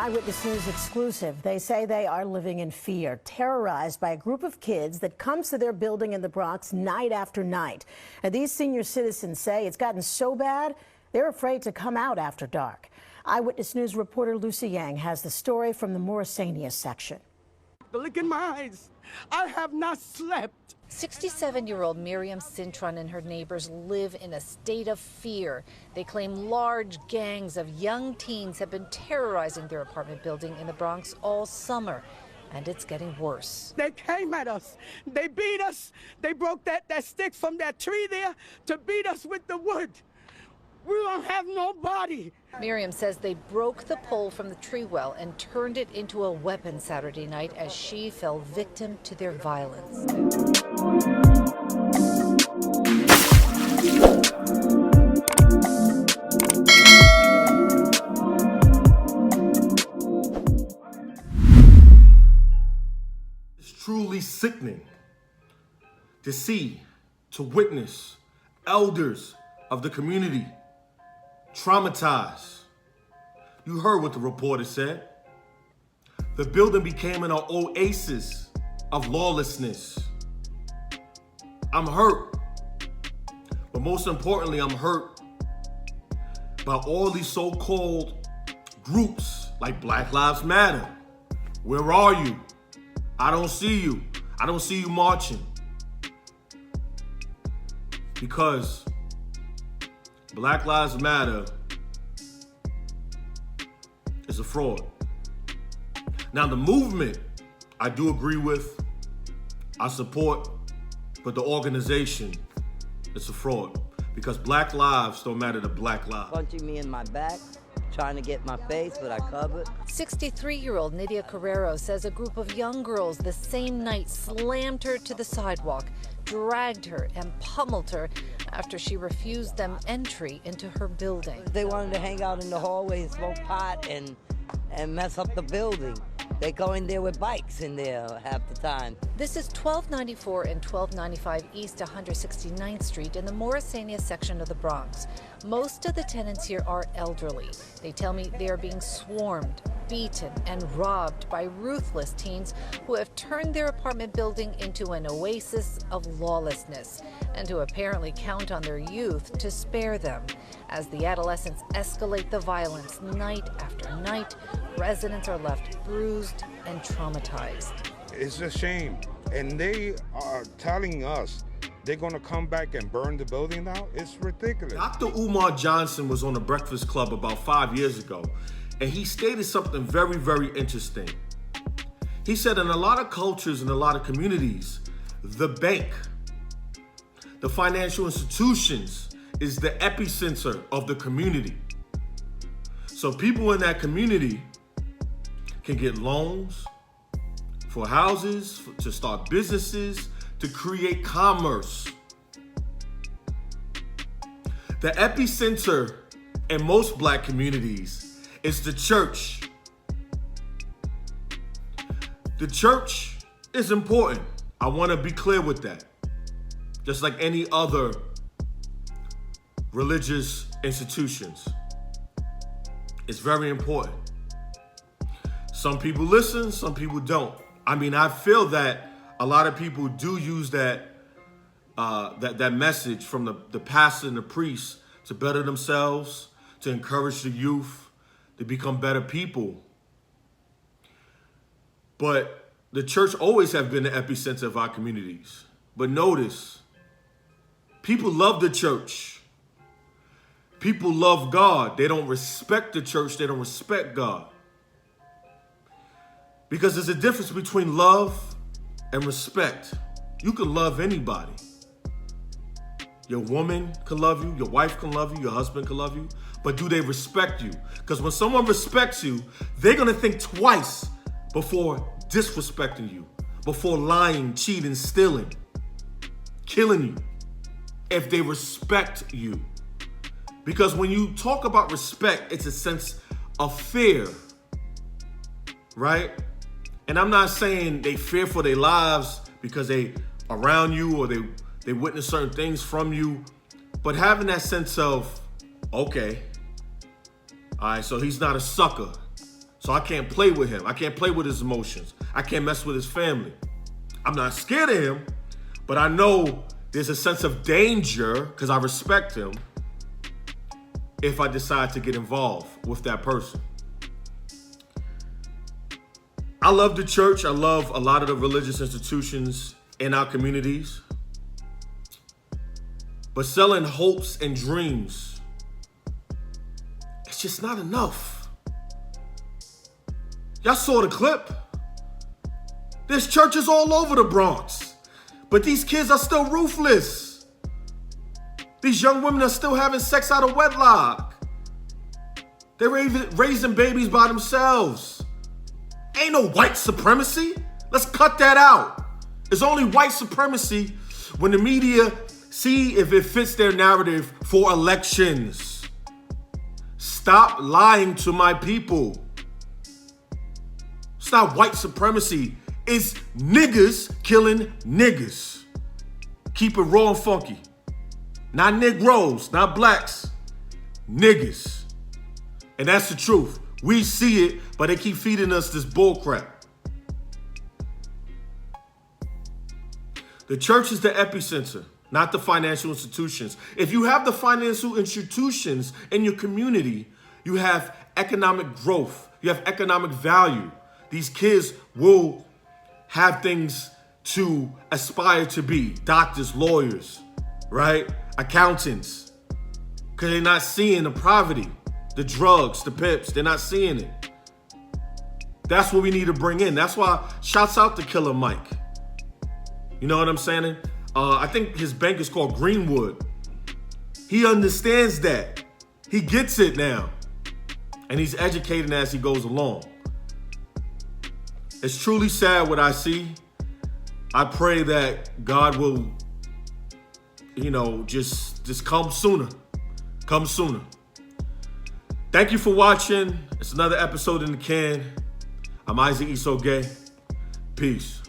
Eyewitness News exclusive. They say they are living in fear, terrorized by a group of kids that comes to their building in the Bronx night after night. And these senior citizens say it's gotten so bad, they're afraid to come out after dark. Eyewitness News reporter Lucy Yang has the story from the Morrisania section. Look in my eyes. I have not slept. 67-year-old Miriam Cintron and her neighbors live in a state of fear. They claim large gangs of young teens have been terrorizing their apartment building in the Bronx all summer, and it's getting worse. They came at us. They beat us. They broke that stick from that tree there to beat us with the wood. We don't have nobody. Miriam says they broke the pole from the tree well and turned it into a weapon Saturday night as she fell victim to their violence. It's truly sickening to see, to witness elders of the community traumatized. You heard what the reporter said. The building became an oasis of lawlessness. I'm hurt, but most importantly, I'm hurt by all these so-called groups like Black Lives Matter. Where are you? I don't see you. I don't see you marching. Because Black Lives Matter is a fraud. Now, the movement, I do agree with, I support, but the organization, it's a fraud. Because black lives don't matter to black lives. Punching me in my back, trying to get my face, but I covered. 63-year-old Nydia Carrero says a group of young girls the same night slammed her to the sidewalk, dragged her and pummeled her after she refused them entry into her building. They wanted to hang out in the hallway and smoke pot and mess up the building. They go in there with bikes in there half the time. This is 1294 and 1295 East 169th Street in the Morrisania section of the Bronx. Most of the tenants here are elderly. They tell me they are being swarmed, beaten, and robbed by ruthless teens who have turned their apartment building into an oasis of lawlessness and who apparently count on their youth to spare them. As the adolescents escalate the violence night after night, residents are left bruised and traumatized. It's a shame. And they are telling us they're going to come back and burn the building down. It's ridiculous. Dr. Umar Johnson was on the Breakfast Club about 5 years ago, and he stated something very, very interesting. He said in a lot of cultures and a lot of communities, the bank, the financial institutions is the epicenter of the community. So people in that community can get loans for houses, to start businesses, to create commerce. The epicenter in most black communities is the church. The church is important. I want to be clear with that. Just like any other religious institutions. It's very important. Some people listen, some people don't. I mean, I feel that a lot of people do use that message from the pastor and the priest to better themselves, to encourage the youth to become better people. But the church always have been the epicenter of our communities. But notice, people love the church. People love God. They don't respect the church. They don't respect God. Because there's a difference between love and respect. You can love anybody. Your woman can love you, your wife can love you, your husband can love you, but do they respect you? Because when someone respects you, they're gonna think twice before disrespecting you, before lying, cheating, stealing, killing you, if they respect you. Because when you talk about respect, it's a sense of fear, right? And I'm not saying they fear for their lives because they around you or they witness certain things from you, but having that sense of, okay, all right, so he's not a sucker. So I can't play with him. I can't play with his emotions. I can't mess with his family. I'm not scared of him, but I know there's a sense of danger because I respect him if I decide to get involved with that person. I love the church. I love a lot of the religious institutions in our communities. But selling hopes and dreams, it's just not enough. Y'all saw the clip. There's churches all over the Bronx, but these kids are still ruthless. These young women are still having sex out of wedlock. They're raising babies by themselves. Ain't no white supremacy. Let's cut that out. It's only white supremacy when the media see if it fits their narrative for elections. Stop lying to my people. It's not white supremacy. It's niggas killing niggas. Keep it raw and funky. Not Negroes, not blacks. Niggas. And that's the truth. We see it, but they keep feeding us this bullcrap. The church is the epicenter, not the financial institutions. If you have the financial institutions in your community, you have economic growth. You have economic value. These kids will have things to aspire to be. Doctors, lawyers, right? Accountants. Because they're not seeing the poverty, the drugs, the pips. They're not seeing it. That's what we need to bring in. That's why shouts out to Killer Mike. You know what I'm saying? I think his bank is called Greenwood. He understands that. He gets it now. And he's educating as he goes along. It's truly sad what I see. I pray that God will, just come sooner. Come sooner. Thank you for watching. It's another episode in the can. I'm Isaac Isoge. Peace.